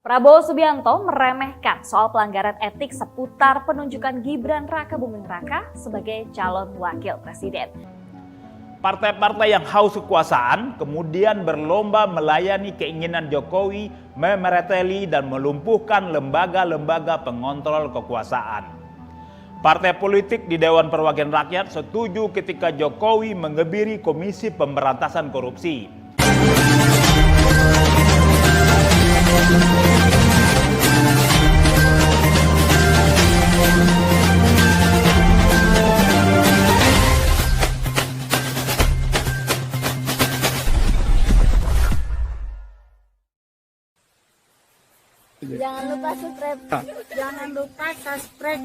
Prabowo Subianto meremehkan soal pelanggaran etik seputar penunjukan Gibran Rakabuming Raka sebagai calon wakil presiden. Partai-partai yang haus kekuasaan kemudian berlomba melayani keinginan Jokowi memereteli dan melumpuhkan lembaga-lembaga pengontrol kekuasaan. Partai politik di Dewan Perwakilan Rakyat setuju ketika Jokowi mengebiri Komisi Pemberantasan Korupsi. Jangan lupa subscribe. Jangan lupa subscribe.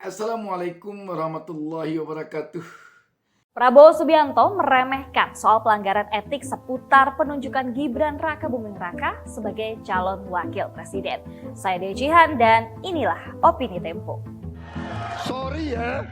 Assalamualaikum warahmatullahi wabarakatuh. Prabowo Subianto meremehkan soal pelanggaran etik seputar penunjukan Gibran Rakabuming Raka sebagai calon wakil presiden. Saya Dewi Cihan dan inilah Opini Tempo. Sorry ya.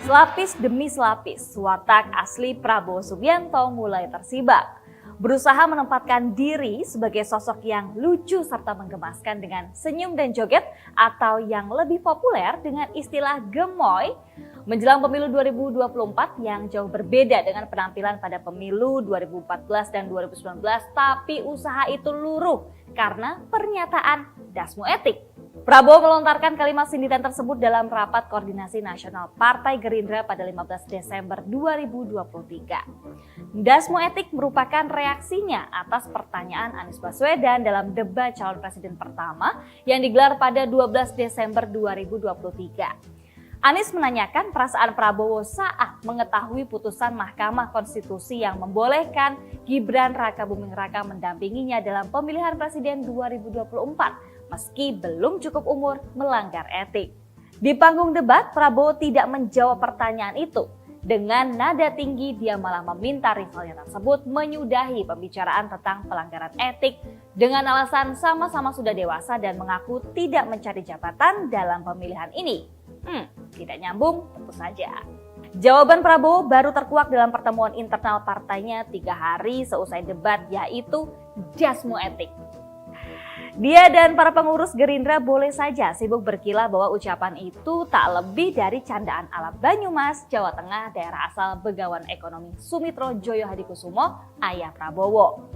Selapis demi selapis, watak asli Prabowo Subianto mulai tersibak. Berusaha menempatkan diri sebagai sosok yang lucu serta menggemaskan dengan senyum dan joget atau yang lebih populer dengan istilah gemoy menjelang pemilu 2024 yang jauh berbeda dengan penampilan pada pemilu 2014 dan 2019, tapi usaha itu luruh karena pernyataan dasmu etik. Prabowo melontarkan kalimat sindiran tersebut dalam rapat koordinasi nasional Partai Gerindra pada 15 Desember 2023. Dasmu etik merupakan reaksinya atas pertanyaan Anies Baswedan dalam debat calon presiden pertama yang digelar pada 12 Desember 2023. Anies menanyakan perasaan Prabowo saat mengetahui putusan Mahkamah Konstitusi yang membolehkan Gibran Rakabuming Raka mendampinginya dalam pemilihan presiden 2024 meski belum cukup umur melanggar etik. Di panggung debat, Prabowo tidak menjawab pertanyaan itu. Dengan nada tinggi, dia malah meminta rivalnya tersebut menyudahi pembicaraan tentang pelanggaran etik dengan alasan sama-sama sudah dewasa dan mengaku tidak mencari jabatan dalam pemilihan ini. Tidak nyambung, tentu saja. Jawaban Prabowo baru terkuak dalam pertemuan internal partainya 3 hari seusai debat, yaitu dasmu etik. Dia dan para pengurus Gerindra boleh saja sibuk berkilah bahwa ucapan itu tak lebih dari candaan ala Banyumas, Jawa Tengah, daerah asal Begawan Ekonomi Sumitro Joyo Hadikusumo, ayah Prabowo.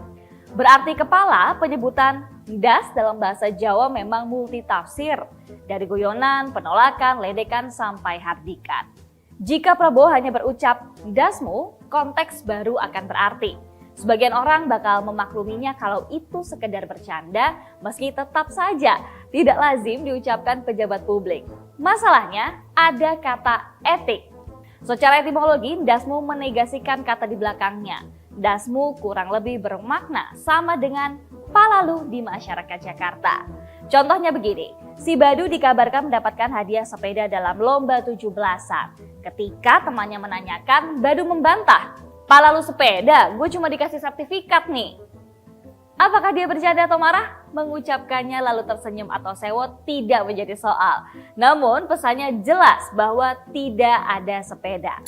Berarti kepala, penyebutan das dalam bahasa Jawa memang multitafsir, dari guyonan, penolakan, ledekan, sampai hardikan. Jika Prabowo hanya berucap dasmu, konteks baru akan berarti. Sebagian orang bakal memakluminya kalau itu sekedar bercanda, meski tetap saja tidak lazim diucapkan pejabat publik. Masalahnya ada kata etik. Secara etimologi, dasmu menegasikan kata di belakangnya. Dasmu kurang lebih bermakna sama dengan palalu di masyarakat Jakarta. Contohnya begini, si Badu dikabarkan mendapatkan hadiah sepeda dalam lomba 17-an. Ketika temannya menanyakan, Badu membantah, "Palalu sepeda, gue cuma dikasih sertifikat nih." Apakah dia bercanda atau marah? Mengucapkannya lalu tersenyum atau sewot tidak menjadi soal. Namun pesannya jelas bahwa tidak ada sepeda.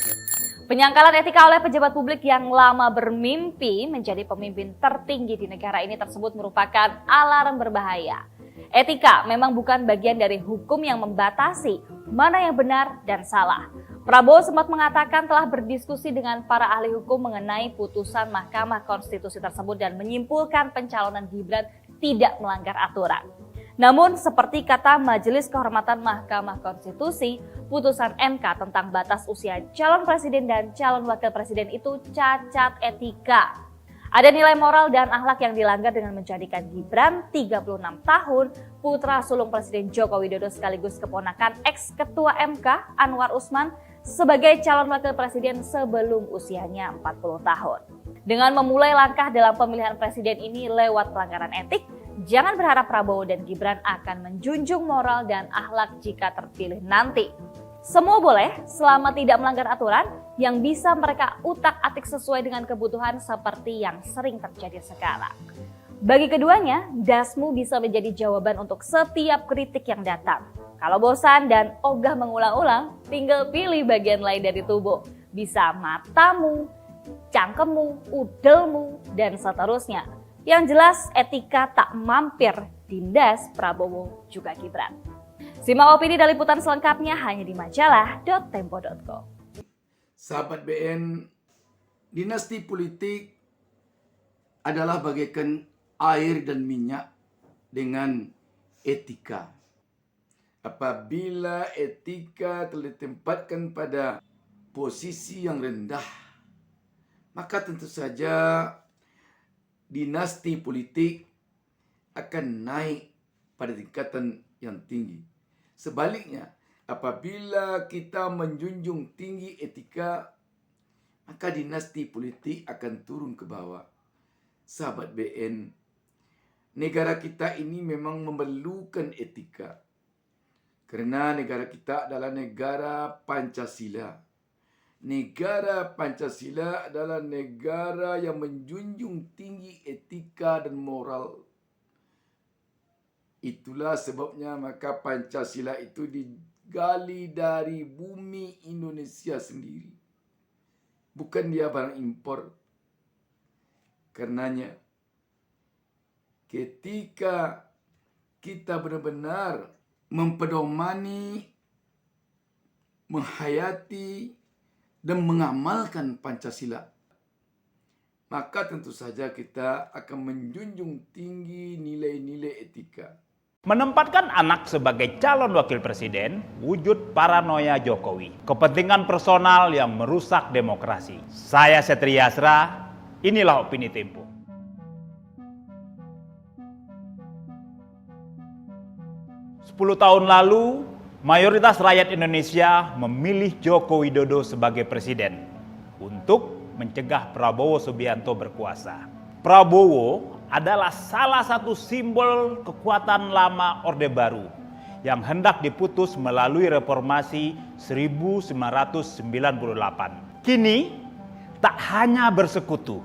Penyangkalan etika oleh pejabat publik yang lama bermimpi menjadi pemimpin tertinggi di negara ini tersebut merupakan alarm berbahaya. Etika memang bukan bagian dari hukum yang membatasi mana yang benar dan salah. Prabowo sempat mengatakan telah berdiskusi dengan para ahli hukum mengenai putusan Mahkamah Konstitusi tersebut dan menyimpulkan pencalonan Gibran tidak melanggar aturan. Namun seperti kata Majelis Kehormatan Mahkamah Konstitusi, putusan MK tentang batas usia calon presiden dan calon wakil presiden itu cacat etika. Ada nilai moral dan akhlak yang dilanggar dengan menjadikan Gibran 36 tahun, putra sulung Presiden Joko Widodo sekaligus keponakan ex-ketua MK Anwar Usman sebagai calon wakil presiden sebelum usianya 40 tahun. Dengan memulai langkah dalam pemilihan presiden ini lewat pelanggaran etik, jangan berharap Prabowo dan Gibran akan menjunjung moral dan akhlak jika terpilih nanti. Semua boleh selama tidak melanggar aturan yang bisa mereka utak-atik sesuai dengan kebutuhan seperti yang sering terjadi sekarang. Bagi keduanya, dasmu bisa menjadi jawaban untuk setiap kritik yang datang. Kalau bosan dan ogah mengulang-ulang, tinggal pilih bagian lain dari tubuh. Bisa matamu, cangkemmu, udelmu, dan seterusnya. Yang jelas etika tak mampir dindas Prabowo juga Gibran. Simak opini dan liputan selengkapnya hanya di majalah.tempo.co. Sahabat BN, dinasti politik adalah bagaikan air dan minyak dengan etika. Apabila etika telah ditempatkan pada posisi yang rendah, maka tentu saja dinasti politik akan naik pada tingkatan yang tinggi. Sebaliknya, apabila kita menjunjung tinggi etika, maka dinasti politik akan turun ke bawah. Sahabat BN, negara kita ini memang memerlukan etika. Kerana negara kita adalah negara Pancasila. Negara Pancasila adalah negara yang menjunjung tinggi etika dan moral. Itulah sebabnya maka Pancasila itu digali dari bumi Indonesia sendiri. Bukan dia barang impor. Karenanya, ketika kita benar-benar mempedomani, menghayati, dan mengamalkan Pancasila, maka tentu saja kita akan menjunjung tinggi nilai-nilai etika. Menempatkan anak sebagai calon wakil presiden, wujud paranoia Jokowi. Kepentingan personal yang merusak demokrasi. Saya Setri Yasra, inilah opini Tempo. Sepuluh tahun lalu, mayoritas rakyat Indonesia memilih Joko Widodo sebagai presiden untuk mencegah Prabowo Subianto berkuasa. Prabowo adalah salah satu simbol kekuatan lama Orde Baru yang hendak diputus melalui reformasi 1998. Kini tak hanya bersekutu,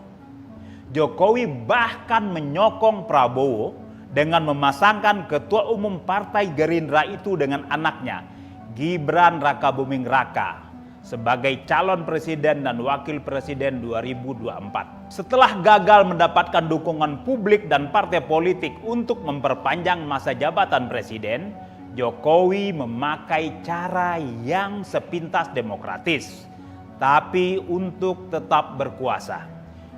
Jokowi bahkan menyokong Prabowo dengan memasangkan Ketua Umum Partai Gerindra itu dengan anaknya, Gibran Rakabuming Raka, sebagai calon presiden dan wakil presiden 2024. Setelah gagal mendapatkan dukungan publik dan partai politik untuk memperpanjang masa jabatan presiden, Jokowi memakai cara yang sepintas demokratis, tapi untuk tetap berkuasa.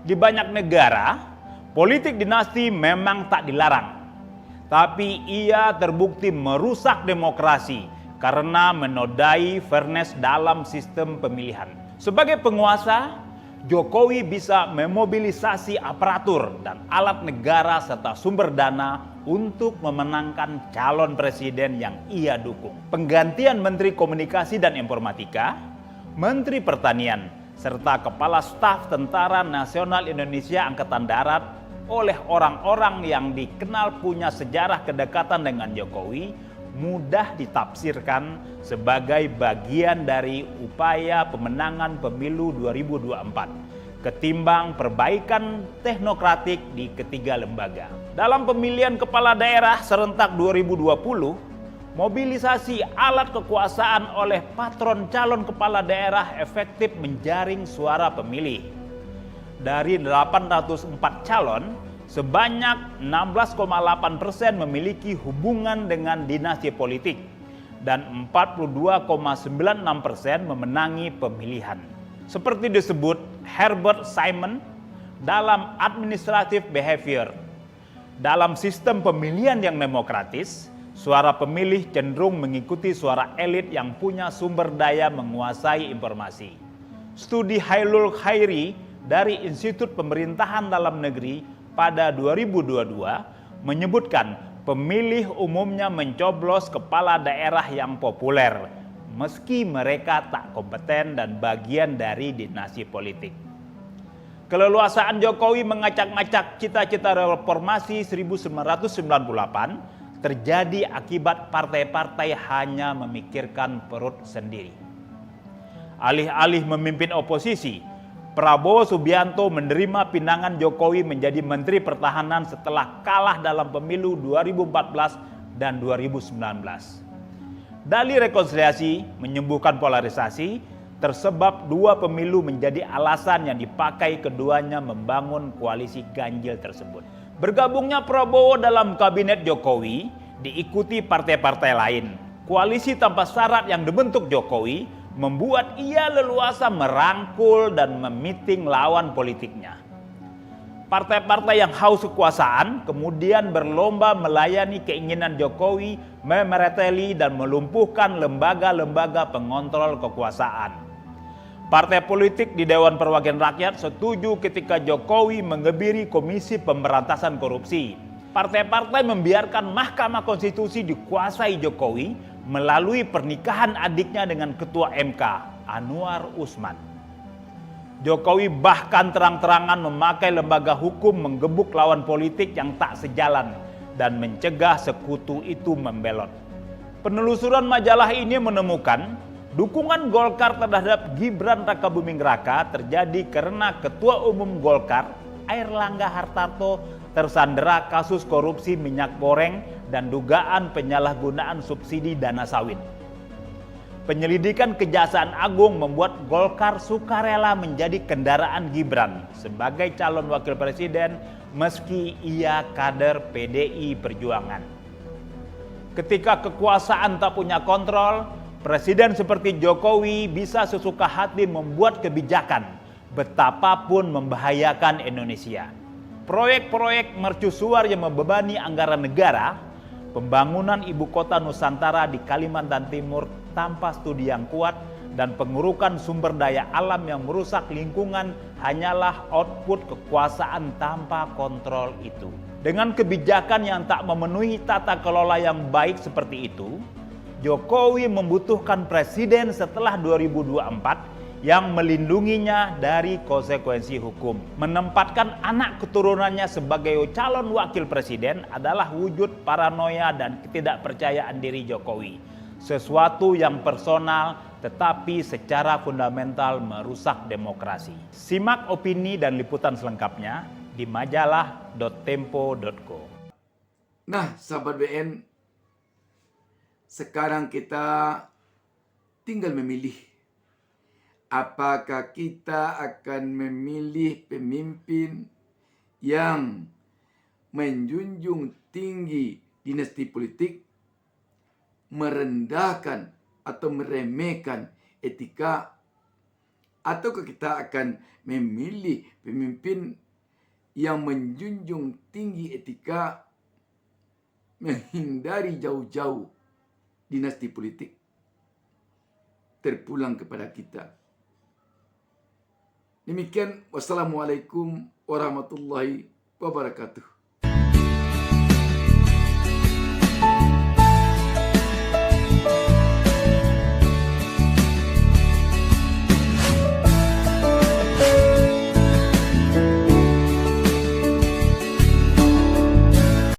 Di banyak negara, politik dinasti memang tak dilarang, tapi ia terbukti merusak demokrasi karena menodai fairness dalam sistem pemilihan. Sebagai penguasa, Jokowi bisa memobilisasi aparatur dan alat negara serta sumber dana untuk memenangkan calon presiden yang ia dukung. Penggantian Menteri Komunikasi dan Informatika, Menteri Pertanian, serta Kepala Staf Tentara Nasional Indonesia Angkatan Darat oleh orang-orang yang dikenal punya sejarah kedekatan dengan Jokowi mudah ditafsirkan sebagai bagian dari upaya pemenangan pemilu 2024 ketimbang perbaikan teknokratik di ketiga lembaga. Dalam pemilihan kepala daerah serentak 2020, mobilisasi alat kekuasaan oleh patron calon kepala daerah efektif menjaring suara pemilih. Dari 804 calon, sebanyak 16,8% memiliki hubungan dengan dinasti politik dan 42,96% memenangi pemilihan. Seperti disebut Herbert Simon dalam Administrative Behavior, dalam sistem pemilihan yang demokratis, suara pemilih cenderung mengikuti suara elit yang punya sumber daya menguasai informasi. Studi Hailul Khairi dari Institut Pemerintahan Dalam Negeri pada 2022 menyebutkan pemilih umumnya mencoblos kepala daerah yang populer meski mereka tak kompeten dan bagian dari dinasti politik. Keleluasaan Jokowi mengacak-ngacak cita-cita reformasi 1998 terjadi akibat partai-partai hanya memikirkan perut sendiri. Alih-alih memimpin oposisi, Prabowo Subianto menerima pinangan Jokowi menjadi Menteri Pertahanan setelah kalah dalam pemilu 2014 dan 2019. Dalih rekonsiliasi menyembuhkan polarisasi, tersebab dua pemilu menjadi alasan yang dipakai keduanya membangun koalisi ganjil tersebut. Bergabungnya Prabowo dalam kabinet Jokowi diikuti partai-partai lain. Koalisi tanpa syarat yang dibentuk Jokowi membuat ia leluasa merangkul dan memiting lawan politiknya. Partai-partai yang haus kekuasaan kemudian berlomba melayani keinginan Jokowi memereteli dan melumpuhkan lembaga-lembaga pengontrol kekuasaan. Partai politik di Dewan Perwakilan Rakyat setuju ketika Jokowi mengebiri Komisi Pemberantasan Korupsi. Partai-partai membiarkan Mahkamah Konstitusi dikuasai Jokowi melalui pernikahan adiknya dengan Ketua MK, Anwar Usman. Jokowi bahkan terang-terangan memakai lembaga hukum menggebuk lawan politik yang tak sejalan dan mencegah sekutu itu membelot. Penelusuran majalah ini menemukan dukungan Golkar terhadap Gibran Rakabuming Raka terjadi karena Ketua Umum Golkar, Airlangga Hartarto, tersandera kasus korupsi minyak goreng dan dugaan penyalahgunaan subsidi dana sawit. Penyelidikan Kejaksaan Agung membuat Golkar sukarela menjadi kendaraan Gibran sebagai calon wakil presiden meski ia kader PDI Perjuangan. Ketika kekuasaan tak punya kontrol, presiden seperti Jokowi bisa sesuka hati membuat kebijakan betapapun membahayakan Indonesia. Proyek-proyek mercusuar yang membebani anggaran negara, pembangunan ibu kota Nusantara di Kalimantan Timur tanpa studi yang kuat, dan pengurukan sumber daya alam yang merusak lingkungan hanyalah output kekuasaan tanpa kontrol itu. Dengan kebijakan yang tak memenuhi tata kelola yang baik seperti itu, Jokowi membutuhkan presiden setelah 2024 yang melindunginya dari konsekuensi hukum. Menempatkan anak keturunannya sebagai calon wakil presiden adalah wujud paranoia dan ketidakpercayaan diri Jokowi. Sesuatu yang personal tetapi secara fundamental merusak demokrasi. Simak opini dan liputan selengkapnya di majalah.tempo.co. Nah, sahabat BN, sekarang kita tinggal memilih. Apakah kita akan memilih pemimpin yang menjunjung tinggi dinasti politik, merendahkan atau meremehkan etika, ataukah kita akan memilih pemimpin yang menjunjung tinggi etika, menghindari jauh-jauh dinasti politik? Terpulang kepada kita. Demikian, wassalamualaikum warahmatullahi wabarakatuh.